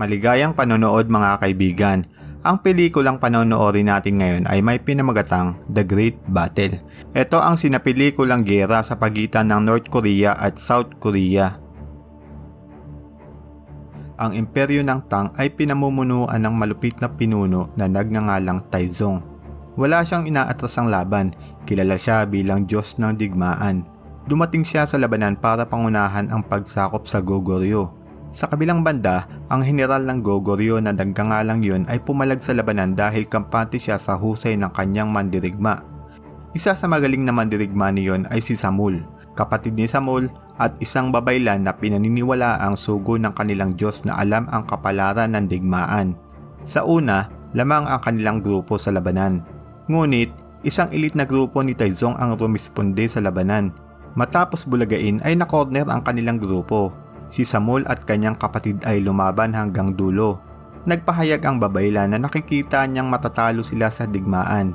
Maligayang panonood mga kaibigan. Ang pelikulang panonoorin natin ngayon ay may pinamagatang The Great Battle. Ito ang sinapelikulang giyera sa pagitan ng North Korea at South Korea. Ang imperyo ng Tang ay pinamumunuan ng malupit na pinuno na nagngangalang Taizong. Wala siyang inaatrasang laban, kilala siya bilang Diyos ng Digmaan. Dumating siya sa labanan para pangunahan ang pagsakop sa Goguryeo. Sa kabilang banda, ang general ng Goguryeo na nagngangalang yun ay pumalag sa labanan dahil kampante siya sa husay ng kanyang mandirigma. Isa sa magaling na mandirigma niyon ay si Samul, kapatid ni Samul at isang babaylan na pinaniniwala ang sugo ng kanilang Diyos na alam ang kapalaran ng digmaan. Sa una, lamang ang kanilang grupo sa labanan. Ngunit, isang elite na grupo ni Taizong ang rumisponde sa labanan. Matapos bulagain ay nakorner ang kanilang grupo. Si Samul at kanyang kapatid ay lumaban hanggang dulo. Nagpahayag ang babaylan na nakikita niyang matatalo sila sa digmaan.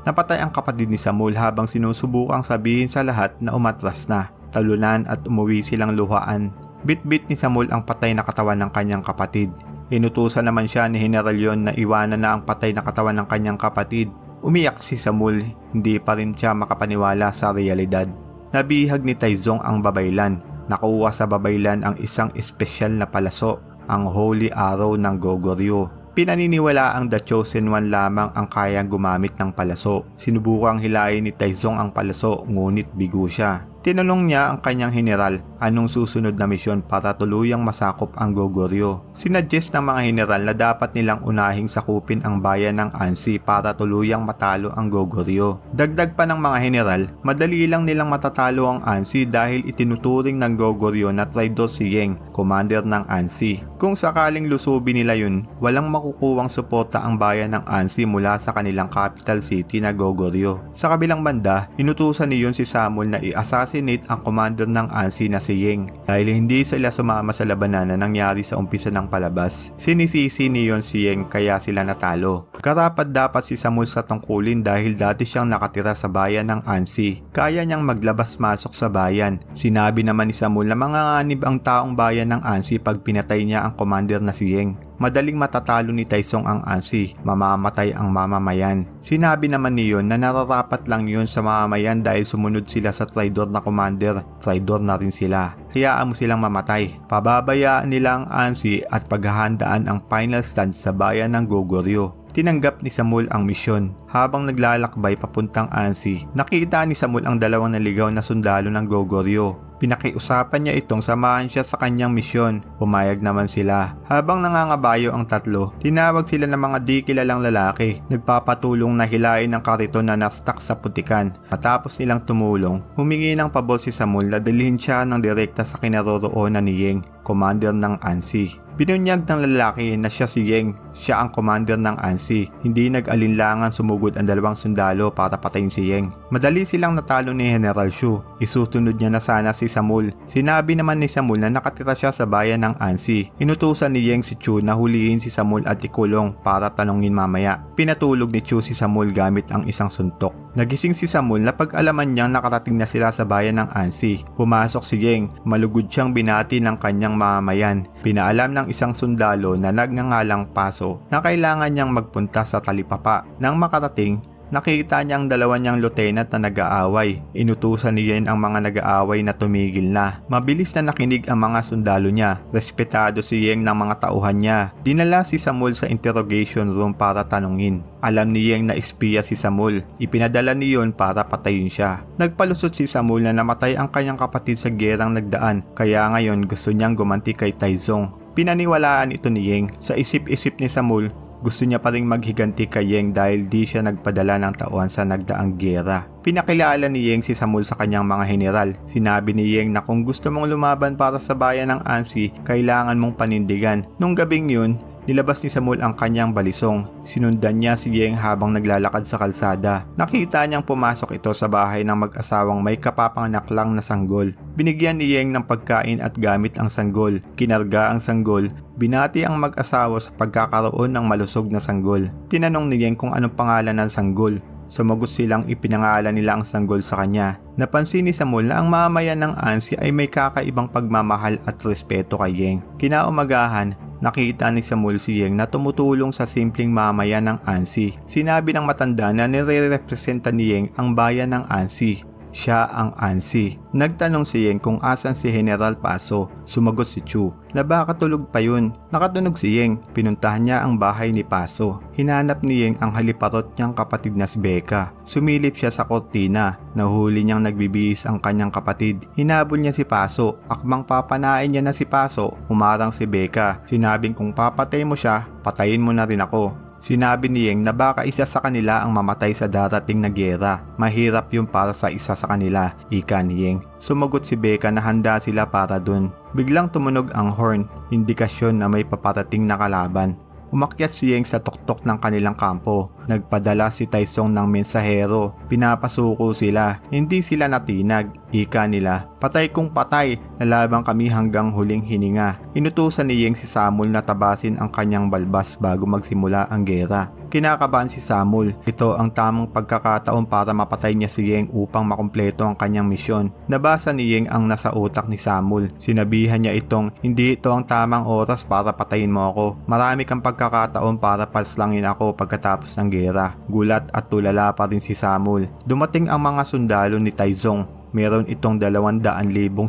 Napatay ang kapatid ni Samul habang sinusubukang sabihin sa lahat na umatras na, talunan at umuwi silang luhaan. Bit-bit ni Samul ang patay na katawan ng kanyang kapatid. Inutusan naman siya ni General Yon na iwanan na ang patay na katawan ng kanyang kapatid. Umiyak si Samul, hindi pa rin siya makapaniwala sa realidad. Nabihag ni Taizong ang babaylan. Nakuha sa babaylan ang isang espesyal na palaso, ang Holy Arrow ng Goguryeo. Pinaniniwala ang The Chosen One lamang ang kayang gumamit ng palaso. Sinubukang hilahin ni Taizong ang palaso ngunit bigo siya. Tinanong niya ang kanyang general anong susunod na misyon para tuluyang masakop ang Goguryeo. Sinuggest ng mga general na dapat nilang unahing sakupin ang bayan ng Ansi para tuluyang matalo ang Goguryeo. Dagdag pa ng mga general, madali lang nilang matatalo ang Ansi dahil itinuturing ng Goguryeo na traidor si Yeng, commander ng Ansi. Kung sakaling lusubin nila yun, walang makukuwang suporta ang bayan ng Ansi mula sa kanilang capital city na Goguryeo. Sa kabilang banda, inutusan niyon si Samul na i-assassinate ang commander ng Ansi na si Yeng. Dahil hindi sila sumama sa labanan na nangyari sa umpisa ng palabas, sinisisi niyon si Yeng kaya sila natalo. Karapat dapat si Samul sa tungkulin dahil dati siyang nakatira sa bayan ng Ansi. Kaya niyang maglabas-masok sa bayan. Sinabi naman ni Samul na manganganib ang taong bayan ng Ansi pag pinatay niya ang commander na si Yeng. Madaling matatalo ni Taizong ang Ansi, mamamatay ang mamamayan. Sinabi naman niyon na nararapat lang yun sa mamamayan dahil sumunod sila sa traidor na commander, traidor na rin sila. Hayaan mo silang mamatay. Pababayaan nila ang Ansi at paghahandaan ang final stand sa bayan ng Goguryeo. Tinanggap ni Samul ang misyon. Habang naglalakbay papuntang Ansi, nakita ni Samul ang dalawang naligaw na sundalo ng Goguryeo. Pinakiusapan niya itong samahan siya sa kanyang misyon. Pumayag naman sila. Habang nangangabayo ang tatlo, tinawag sila ng mga di kilalang lalaki. Nagpapatulong na hilain ang kariton na nastak sa putikan. Matapos nilang tumulong, humingi ng pabor si Samul na dalhin siya ng direkta sa kinaroroonan ni Yeng, commander ng Ansi. Binunyag ng lalaki na siya si Yeng, siya ang commander ng Ansi. Hindi nag-alinlangan sumugod ang dalawang sundalo para patayin si Yeng. Madali silang natalo ni General Shu. Isusunod niya na sana si Samul. Sinabi naman ni Samul na nakatira siya sa bayan ng Ansi. Inutusan ni Yeng si Chu na hulihin si Samul at ikulong para tanungin mamaya. Pinatulog ni Chu si Samul gamit ang isang suntok. Nagising si Samul na pag-alaman niyang nakarating na sila sa bayan ng Ansi. Pumasok si Yeng, malugod siyang binati ng kanyang mamamayan. Pinaalam ng isang sundalo na nagngangalang Paso na kailangan niyang magpunta sa talipapa. Nang makarating, nakita niya ang dalawa niyang lieutenant na nag-aaway. Inutusan ni Yen ang mga nag-aaway na tumigil na. Mabilis na nakinig ang mga sundalo niya. Respetado si Yeng ng mga tauhan niya. Dinala si Samul sa interrogation room para tanungin. Alam ni Yeng na espiya si Samul. Ipinadala ni Yon para patayin siya. Nagpalusot si Samul na namatay ang kanyang kapatid sa gerang nagdaan. Kaya ngayon gusto niyang gumanti kay Taizong. Pinaniwalaan ito ni Yeng. Sa isip-isip ni Samul, gusto niya pa ring maghiganti kay Yeng dahil di siya nagpadala ng tauhan sa nagdaang giyera. Pinakilala ni Yeng si Samul sa kanyang mga general. Sinabi ni Yeng na kung gusto mong lumaban para sa bayan ng Ansi, kailangan mong panindigan. Nung gabing yun, nilabas ni Samul ang kanyang balisong. Sinundan niya si Yeng habang naglalakad sa kalsada. Nakita niyang pumasok ito sa bahay ng mag-asawang may kapapanganak lang na sanggol. Binigyan ni Yeng ng pagkain at gamit ang sanggol. Kinarga ang sanggol. Binati ang mag-asawa sa pagkakaroon ng malusog na sanggol. Tinanong ni Yeng kung anong pangalan ng sanggol. Sumagot silang ipinangalan nila ang sanggol sa kanya. Napansin ni Samul na ang mamayan ng Ansi ay may kakaibang pagmamahal at respeto kay Yeng. Kinaumagahan, nakita ni Samuel si Yeng na tumutulong sa simpleng mamayan ng Ansi. Sinabi ng matanda na nire-representa ni Yeng ang bayan ng Ansi. Siya ang Ansi. Nagtanong si Yeng kung asan si General Paso. Sumagot si Chu na baka tulog pa yun. Nakatunog si Yeng. Pinuntahan niya ang bahay ni Paso. Hinanap ni Yeng ang haliparot niyang kapatid na si Becca. Sumilip siya sa kortina. Nahuli niyang nagbibihis ang kanyang kapatid. Hinabol niya si Paso. Akmang papanain niya na si Paso. Humarang si Becca. Sinabing kung papatay mo siya, patayin mo na rin ako. Sinabi ni Yeng na baka isa sa kanila ang mamatay sa darating na giyera. Mahirap yun para sa isa sa kanila, ika ni Yeng. Sumagot si Becca na handa sila para dun. Biglang tumunog ang horn, indikasyon na may paparating na kalaban. Umakyat si Yeng sa tuktok ng kanilang kampo. Nagpadala si Taizong ng mensahero. Pinapasuko sila. Hindi sila natinag. Ika nila, patay kung patay. Lalaban kami hanggang huling hininga. Inutusan ni Yeng si Samuel na tabasin ang kanyang balbas bago magsimula ang gera. Kinakabahan si Samuel. Ito ang tamang pagkakataon para mapatay niya si Yeng upang makumpleto ang kanyang misyon. Nabasa ni Yeng ang nasa utak ni Samuel. Sinabihan niya itong, hindi ito ang tamang oras para patayin mo ako. Marami kang pagkakataon para palslangin ako pagkatapos ng gera. Gulat at tulala pa rin si Samuel. Dumating ang mga sundalo ni Taizong. Meron itong 200,000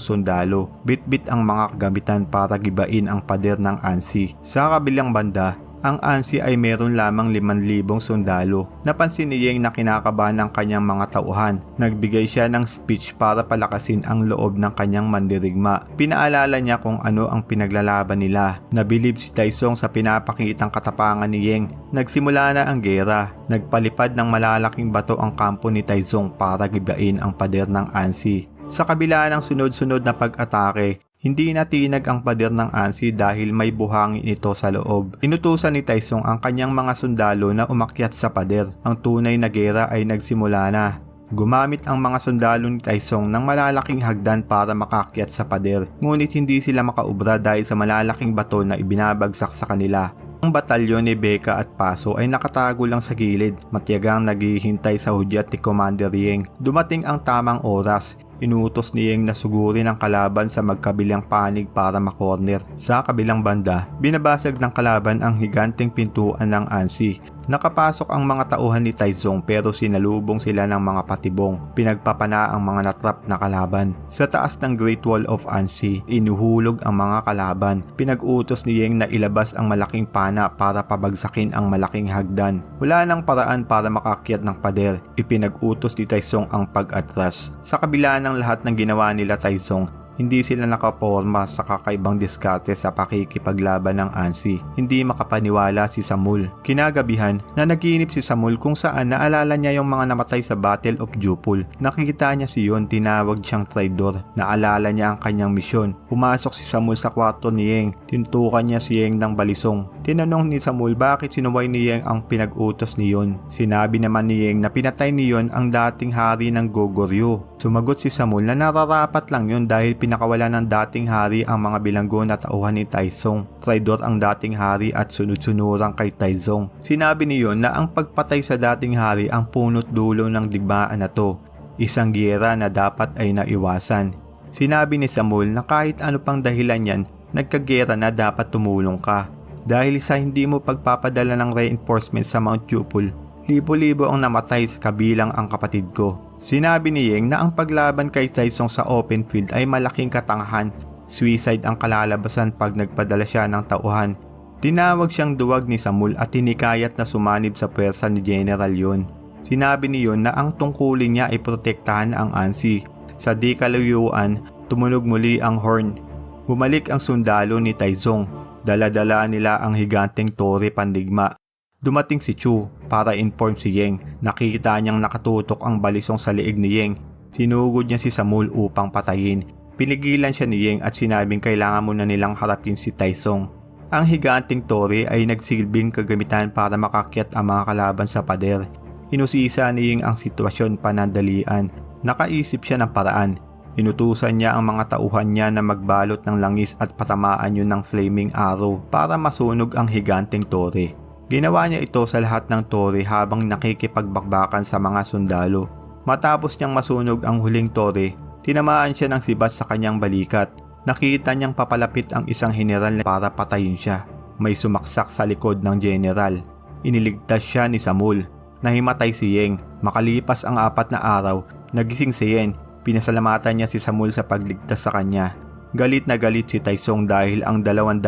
sundalo. Bit-bit ang mga kagamitan para gibain ang pader ng Ansi. Sa kabilang banda, ang Ansi ay meron lamang 5,000 sundalo. Napansin ni Yeng na kinakabahan ng kanyang mga tauhan. Nagbigay siya ng speech para palakasin ang loob ng kanyang mandirigma. Pinaalala niya kung ano ang pinaglalaban nila. Nabilib si Taizong sa pinapakitang katapangan ni Yeng. Nagsimula na ang gera. Nagpalipad ng malalaking bato ang kampo ni Taizong para gibain ang pader ng Ansi. Sa kabila ng sunod-sunod na pag-atake, hindi natinag ang pader ng Ansi dahil may buhangin ito sa loob. Inutusan ni Taizong ang kanyang mga sundalo na umakyat sa pader. Ang tunay na gera ay nagsimula na. Gumamit ang mga sundalo ni Taizong ng malalaking hagdan para makakyat sa pader. Ngunit hindi sila makaubra dahil sa malalaking bato na ibinabagsak sa kanila. Ang batalyon ni Becca at Paso ay nakatago lang sa gilid, matiyagang naghihintay sa hudyat ni Commander Yeng. Dumating ang tamang oras. Inutos ni Yeng na sugurin ang kalaban sa magkabilang panig para makorner. Sa kabilang banda, binabasag ng kalaban ang higanteng pintuan ng Ansi. Nakapasok ang mga tauhan ni Taizong pero sinalubong sila ng mga patibong. Pinagpapana ang mga natrap na kalaban. Sa taas ng Great Wall of Ansi, inuhulog ang mga kalaban. Pinag-utos ni Yeng na ilabas ang malaking pana para pabagsakin ang malaking hagdan. Wala nang paraan para makakyat ng pader. Ipinag-utos ni Taizong ang pag-atras. Sa kabila ng lahat ng ginawa nila Taizong, hindi sila nakaporma sa kakaibang diskarte sa pakikipaglaban ng Ansi. Hindi makapaniwala si Samuel. Kinagabihan na naginip si Samuel kung saan naalala niya yung mga namatay sa Battle of Jupol. Nakikita niya si Yon, tinawag siyang traidor. Naalala niya ang kanyang misyon. Pumasok si Samuel sa kwarto ni Yeng. Tintukan niya si Yeng ng balisong. Tinanong ni Samuel bakit sinuway ni Yeng ang pinag-utos ni Yon. Sinabi naman ni Yeng na pinatay ni Yon ang dating hari ng Goguryeo. Sumagot si Samuel na nararapat lang yun dahil pinakawala ng dating hari ang mga bilanggo na tauhan ni Taizong. Traidor ang dating hari at sunod-sunurang kay Taizong. Sinabi ni Yon na ang pagpatay sa dating hari ang punot dulo ng digmaan na to. Isang giyera na dapat ay naiwasan. Sinabi ni Samuel na kahit ano pang dahilan yan, nagkagiyera na dapat tumulong ka. Dahil sa hindi mo pagpapadala ng reinforcement sa Mount Jupol, libo-libo ang namatay kabilang ang kapatid ko. Sinabi ni Yeng na ang paglaban kay Taizong sa open field ay malaking katangahan. Suicide ang kalalabasan pag nagpadala siya ng tauhan. Tinawag siyang duwag ni Samuel at tinikayat na sumanib sa pwersa ni General Yon. Sinabi ni Yon na ang tungkulin niya ay protektahan ang Ansi. Sa di kalayuan, tumunog muli ang horn. Bumalik ang sundalo ni Taizong. Dala-dala nila ang higanteng tore pandigma. Dumating si Chu para inform si Yeng. Nakita niyang nakatutok ang balisong sa liig ni Yeng. Sinugod niya si Samuel upang patayin. Pinigilan siya ni Yeng at sinabing kailangan muna nilang harapin si Taizong. Ang higanting tore ay nagsilbing kagamitan para makakyat ang mga kalaban sa pader. Inusisa ni Yeng ang sitwasyon panandalian. Nakaisip siya ng paraan. Inutusan niya ang mga tauhan niya na magbalot ng langis at patamaan yun ng flaming arrow para masunog ang higanting tore. Ginawa niya ito sa lahat ng tore habang nakikipagbakbakan sa mga sundalo. Matapos niyang masunog ang huling tore, tinamaan siya ng sibat sa kanyang balikat. Nakita niyang papalapit ang isang general para patayin siya. may sumaksak sa likod ng general. Iniligtas siya ni Samul. Nahimatay si Yeng. Makalipas ang 4 na araw, nagising si Yeng. Pinasalamatan niya si Samul sa pagligtas sa kanya. Galit na galit si Taizong dahil ang 200,000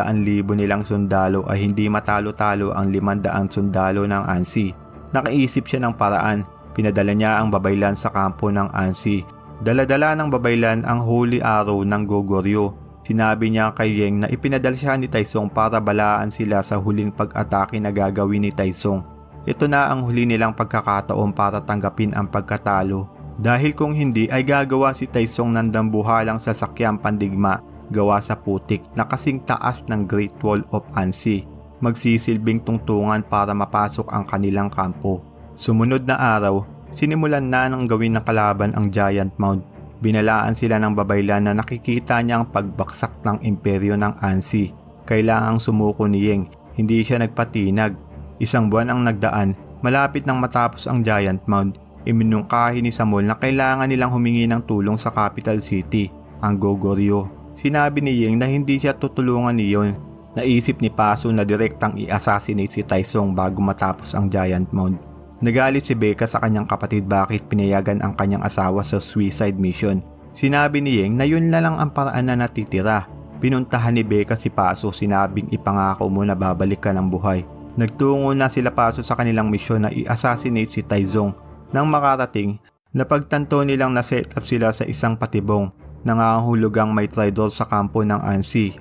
nilang sundalo ay hindi matalo-talo ang 500 sundalo ng Ansi. Nakaisip siya ng paraan. Pinadala niya ang babaylan sa kampo ng Ansi. Dala-dala ng babaylan ang holy arrow ng Goguryeo. Sinabi niya kay Yeng na ipinadala siya ni Taizong para balaan sila sa huling pag-atake na gagawin ni Taizong. Ito na ang huli nilang pagkakataon para tanggapin ang pagkatalo. Dahil kung hindi ay gagawa si Taizong ng dambuhalang sasakyang pandigma gawa sa putik na kasing taas ng Great Wall of Ansi. Magsisilbing tungtungan para mapasok ang kanilang kampo. Sumunod na araw, sinimulan na ng gawin ng kalaban ang Giant Mound. Binalaan sila ng babaylan na nakikita niya ang pagbaksak ng imperyo ng Ansi. Kailangang sumuko ni Yeng, hindi siya nagpatinag. 1 buwan ang nagdaan, malapit nang matapos ang Giant Mound. Iminungkahi ni Samul na kailangan nilang humingi ng tulong sa capital city, ang Goguryeo. Sinabi ni Yeng na hindi siya tutulungan niyon. Naisip ni Paso na direktang i-assassinate si Taizong bago matapos ang Giant Mound. Nagalit si Becca sa kanyang kapatid bakit pinayagan ang kanyang asawa sa suicide mission. Sinabi ni Yeng na yun na lang ang paraan na natitira. Pinuntahan ni Becca si Paso, sinabing ipangako mo na babalik ka ng buhay. Nagtungo na sila Paso sa kanilang misyon na i-assassinate si Taizong. Nang makarating, napagtanto nilang na-set up sila sa isang patibong. Nangangahulugang may traitor sa kampo ng Ansi.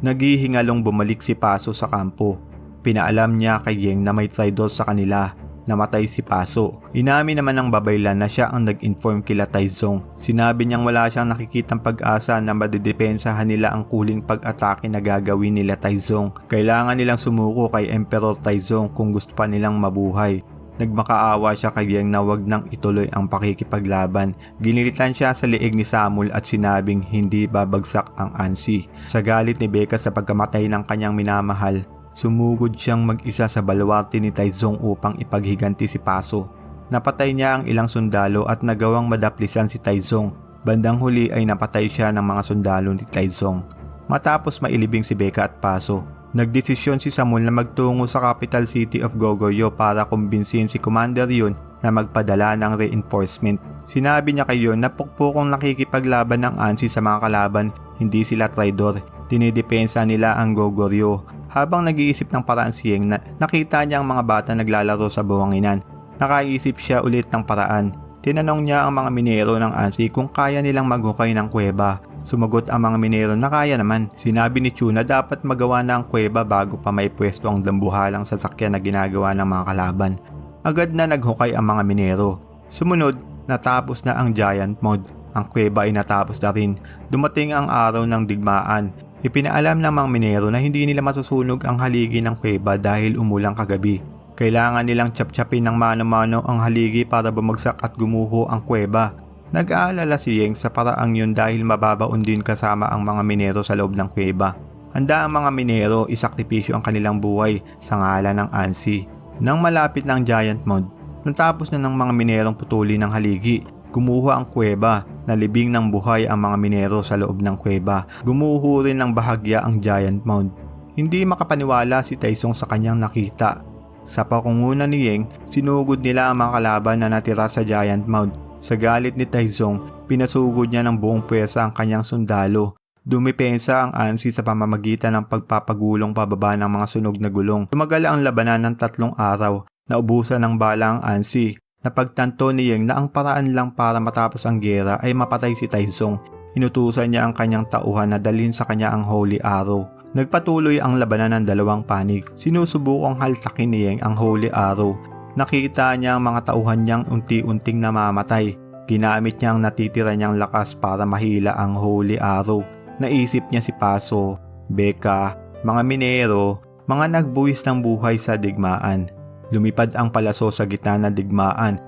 Naghihingalong bumalik si Paso sa kampo. Pinaalam niya kay Yeng na may traitor sa kanila. Namatay si Paso. Inamin naman ng babaylan na siya ang nag-inform kila Taizong. Sinabi niyang wala siyang nakikitang pag-asa na madidepensahan nila ang kuling pag-atake na gagawin nila Taizong. Kailangan nilang sumuko kay Emperor Taizong kung gusto pa nilang mabuhay. Nagmakaawa siya kay Yeng na wag nang ituloy ang pakikipaglaban. Ginilitan siya sa liig ni Samul at sinabing hindi babagsak ang Ansi. Sa galit ni Becca sa pagkamatay ng kanyang minamahal, sumugod siyang mag-isa sa baluarte ni Taizong upang ipaghiganti si Paso. Napatay niya ang ilang sundalo at nagawang madaplisan si Taizong. Bandang huli ay napatay siya ng mga sundalo ni Taizong. Matapos mailibing si Becca at Paso, nagdesisyon si Samul na magtungo sa capital city of Goguryeo para kumbinsin si Commander Yun na magpadala ng reinforcement. Sinabi niya kay Yun na pukpukong nakikipaglaban ng Ansi sa mga kalaban, hindi sila traidor. Dinidepensa nila ang Goguryeo. Habang nag-iisip ng paraan si Yeng, nakita niya ang mga bata naglalaro sa buwanginan. Nakaisip siya ulit ng paraan. Tinanong niya ang mga minero ng Ansi kung kaya nilang maghukay ng kuweba. Sumagot ang mga minero na kaya naman. Sinabi ni Chu na dapat magawa na ang kuweba bago pa may pwesto ang dambuhalang sasakyan na ginagawa ng mga kalaban. Agad na naghukay ang mga minero. Sumunod, natapos na ang Giant Mound. Ang kuweba ay natapos na rin. Dumating ang araw ng digmaan. Ipinaalam ng mga minero na hindi nila masusunog ang haligi ng kuweba dahil umulang kagabi. Kailangan nilang tsap-tsapin ng mano-mano ang haligi para bumagsak at gumuho ang kuweba. Nag-aalala si Yeng sa paraang yun dahil mababaon din kasama ang mga minero sa loob ng kuweba. Handa ang mga minero isakripisyo ang kanilang buhay sa ngalan ng Ansi. Nang malapit ng Giant Mound, natapos na ng mga minerong putuli ng haligi. Gumuho ang kuweba, nalibing ng buhay ang mga minero sa loob ng kuweba. Gumuho rin ng bahagya ang Giant Mound. Hindi makapaniwala si Taizong sa kanyang nakita. Sa pakunguna ni Yeng, sinugod nila ang mga kalaban na natira sa Giant Mound. Sa galit ni Taizong, pinasugod niya ng buong pwersa ang kanyang sundalo. Dumipensa ang Ansi sa pamamagitan ng pagpapagulong pababa ng mga sunog na gulong. Tumagal ang labanan ng 3 araw. Naubusan ng bala ang Ansi. Napagtanto ni Yeng na ang paraan lang para matapos ang giyera ay mapatay si Taizong. Inutusan niya ang kanyang tauhan na dalhin sa kanya ang Holy Arrow. Nagpatuloy ang labanan ng 2 panig. Sinusubukang haltakin ni Yeng ang Holy Arrow. Nakita niya ang mga tauhan niyang unti-unting namamatay. Ginamit niya ang natitira niyang lakas para mahila ang Holy Arrow. Naisip niya si Paso, Becca, mga minero, mga nagbuwis ng buhay sa digmaan. Lumipad ang palaso sa gitna ng digmaan.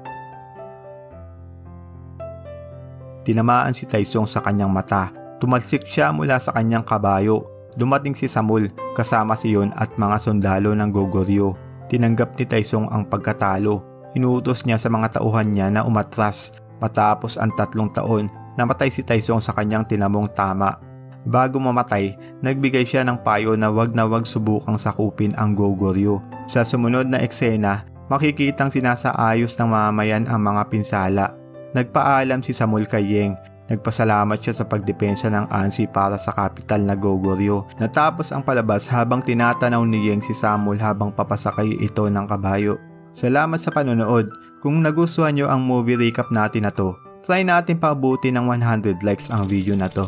Tinamaan si Taizong sa kanyang mata. Tumalsik siya mula sa kanyang kabayo. Dumating si Samul kasama si Yun at mga sundalo ng Goguryeo. Tinanggap ni Taizong ang pagkatalo. Inuutos niya sa mga tauhan niya na umatras. Matapos ang 3 taon, namatay si Taizong sa kanyang tinamong tama. Bago mamatay, nagbigay siya ng payo na wag subukang sakupin ang Goguryeo. Sa sumunod na eksena, makikitang sinasaayos ng mamamayan ang mga pinsala. Nagpaalam si Samul kay Yeng. Nagpasalamat siya sa pagdepensa ng Ansi para sa kapital na Goguryeo. Natapos ang palabas habang tinatanaw ni Yeng si Samul habang papasakay ito ng kabayo. Salamat sa panonood. Kung nagustuhan nyo ang movie recap natin na to, try natin paabuti ng 100 likes ang video na to.